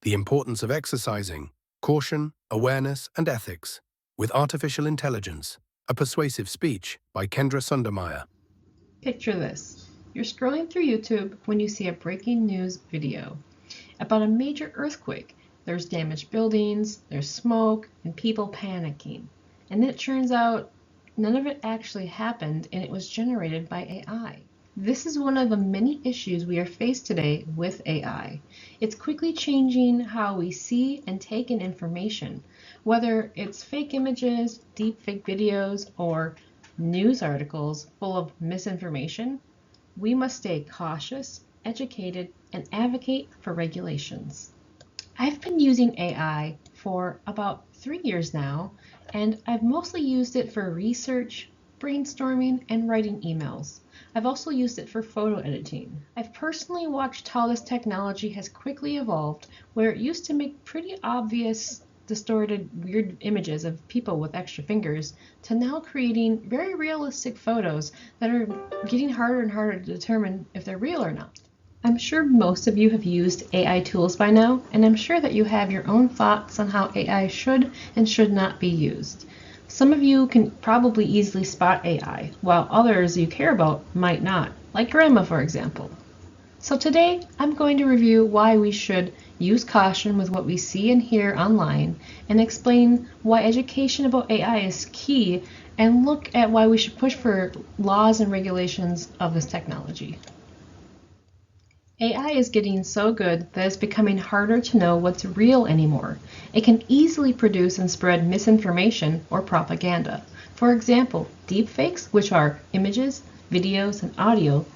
The Importance of Exercising Caution, Awareness and Ethics with Artificial Intelligence, a Persuasive Speech by Kendra Sundermeyer. Picture this. You're scrolling through YouTube when you see a breaking news video about a major earthquake. There's damaged buildings, there's smoke, and people panicking. And it turns out none of it actually happened, and it was generated by AI. This is one of the many issues we are faced today with AI. It's quickly changing how we see and take in information, whether it's fake images, deep fake videos, or news articles full of misinformation. We must stay cautious, educated, and advocate for regulations. I've been using AI for about 3 years now, and I've mostly used it for research, brainstorming, and writing emails. I've also used it for photo editing. I've personally watched how this technology has quickly evolved, where it used to make pretty obvious, distorted, weird images of people with extra fingers, to now creating very realistic photos that are getting harder and harder to determine if they're real or not. I'm sure most of you have used AI tools by now, and I'm sure that you have your own thoughts on how AI should and should not be used. Some of you can probably easily spot AI, while others you care about might not, like Grandma, for example. So today, I'm going to review why we should use caution with what we see and hear online, and explain why education about AI is key, and look at why we should push for laws and regulations of this technology. AI is getting so good that it's becoming harder to know what's real anymore. It can easily produce and spread misinformation or propaganda. For example, deepfakes, which are images, videos, and audio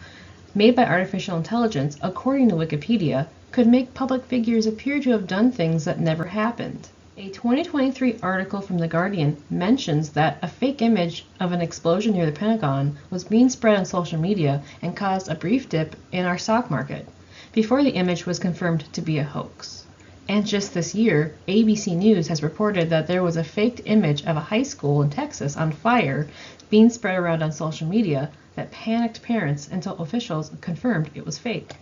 made by artificial intelligence, according to Wikipedia, could make public figures appear to have done things that never happened. A 2023 article from The Guardian mentions that a fake image of an explosion near the Pentagon was being spread on social media and caused a brief dip in our stock market, before the image was confirmed to be a hoax. And just this year, ABC News has reported that there was a faked image of a high school in Texas on fire being spread around on social media that panicked parents until officials confirmed it was fake.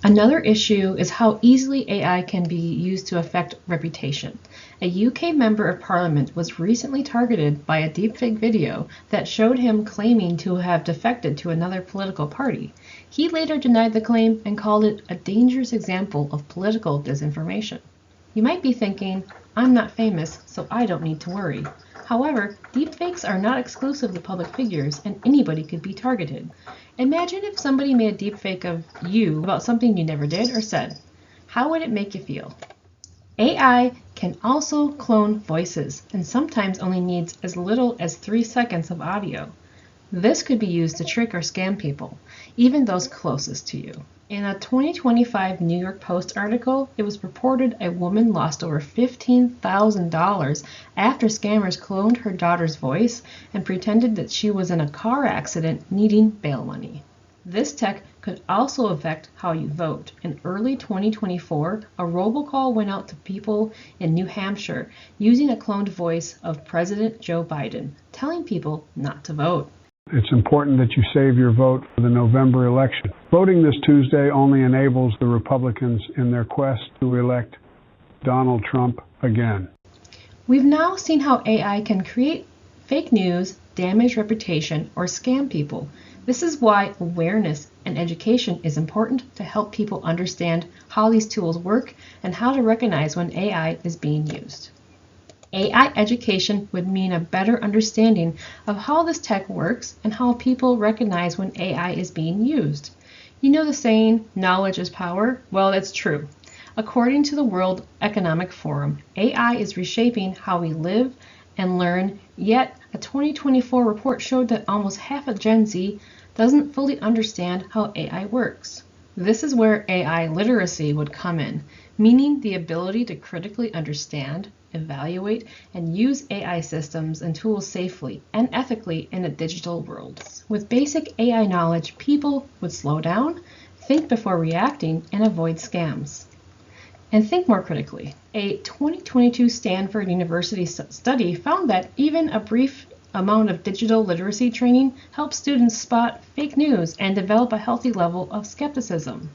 Another issue is how easily AI can be used to affect reputation. A UK member of parliament was recently targeted by a deepfake video that showed him claiming to have defected to another political party. He later denied the claim and called it a dangerous example of political disinformation. You might be thinking, I'm not famous, so I don't need to worry. However, deepfakes are not exclusive to public figures, and anybody could be targeted. Imagine if somebody made a deepfake of you about something you never did or said. How would it make you feel? AI can also clone voices, and sometimes only needs as little as 3 seconds of audio. This could be used to trick or scam people, even those closest to you. In a 2025 New York Post article, it was reported a woman lost over $15,000 after scammers cloned her daughter's voice and pretended that she was in a car accident needing bail money. This tech could also affect how you vote. In early 2024, a robocall went out to people in New Hampshire using a cloned voice of President Joe Biden, telling people not to vote. It's important that you save your vote for the November election. Voting this Tuesday only enables the Republicans in their quest to elect Donald Trump again. We've now seen how AI can create fake news, damage reputation, or scam people. This is why awareness and education is important to help people understand how these tools work and how to recognize when AI is being used. AI education would mean a better understanding of how this tech works and how people recognize when AI is being used. You know the saying, knowledge is power? Well, it's true. According to the World Economic Forum, AI is reshaping how we live and learn, yet a 2024 report showed that almost half of Gen Z doesn't fully understand how AI works. This is where AI literacy would come in, meaning the ability to critically understand, evaluate, and use AI systems and tools safely and ethically in a digital world. With basic AI knowledge, people would slow down, think before reacting, and avoid scams. And think more critically. A 2022 Stanford University study found that even a brief amount of digital literacy training helps students spot fake news and develop a healthy level of skepticism.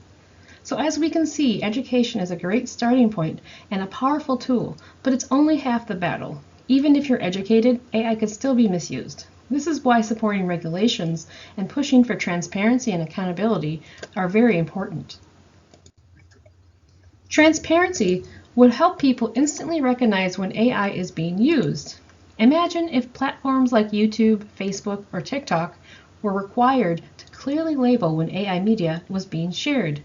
So as we can see, education is a great starting point and a powerful tool, but it's only half the battle. Even if you're educated, AI could still be misused. This is why supporting regulations and pushing for transparency and accountability are very important. Transparency would help people instantly recognize when AI is being used. Imagine if platforms like YouTube, Facebook, or TikTok were required to clearly label when AI media was being shared.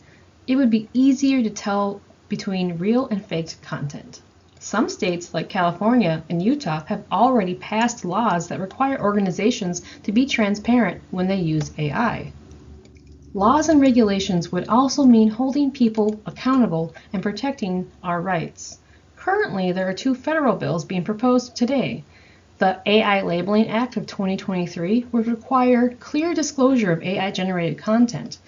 It would be easier to tell between real and faked content. Some states, like California and Utah, have already passed laws that require organizations to be transparent when they use AI. Laws and regulations would also mean holding people accountable and protecting our rights. Currently, there are two federal bills being proposed today. The AI Labeling Act of 2023 would require clear disclosure of AI-generated content,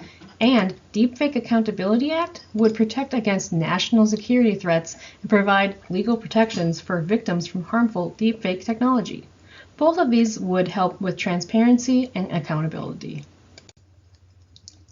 and Deepfake Accountability Act would protect against national security threats and provide legal protections for victims from harmful deepfake technology. Both of these would help with transparency and accountability.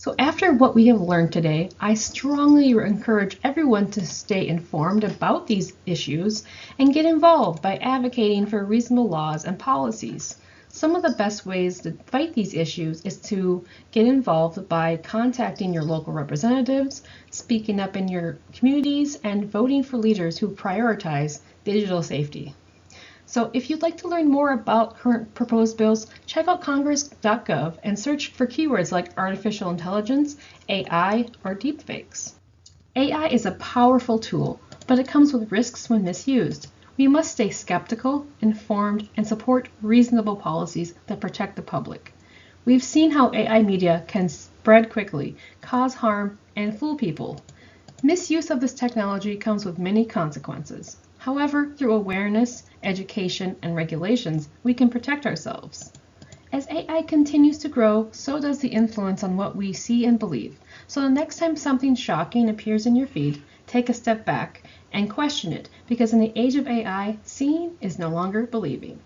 So after what we have learned today, I strongly encourage everyone to stay informed about these issues and get involved by advocating for reasonable laws and policies. Some of the best ways to fight these issues is to get involved by contacting your local representatives, speaking up in your communities, and voting for leaders who prioritize digital safety. So if you'd like to learn more about current proposed bills, check out congress.gov and search for keywords like artificial intelligence, AI, or deepfakes. AI is a powerful tool, but it comes with risks when misused. We must stay skeptical, informed, and support reasonable policies that protect the public. We've seen how AI media can spread quickly, cause harm, and fool people. Misuse of this technology comes with many consequences. However, through awareness, education, and regulations, we can protect ourselves. As AI continues to grow, so does the influence on what we see and believe. So the next time something shocking appears in your feed, take a step back and question it, because in the age of AI, seeing is no longer believing.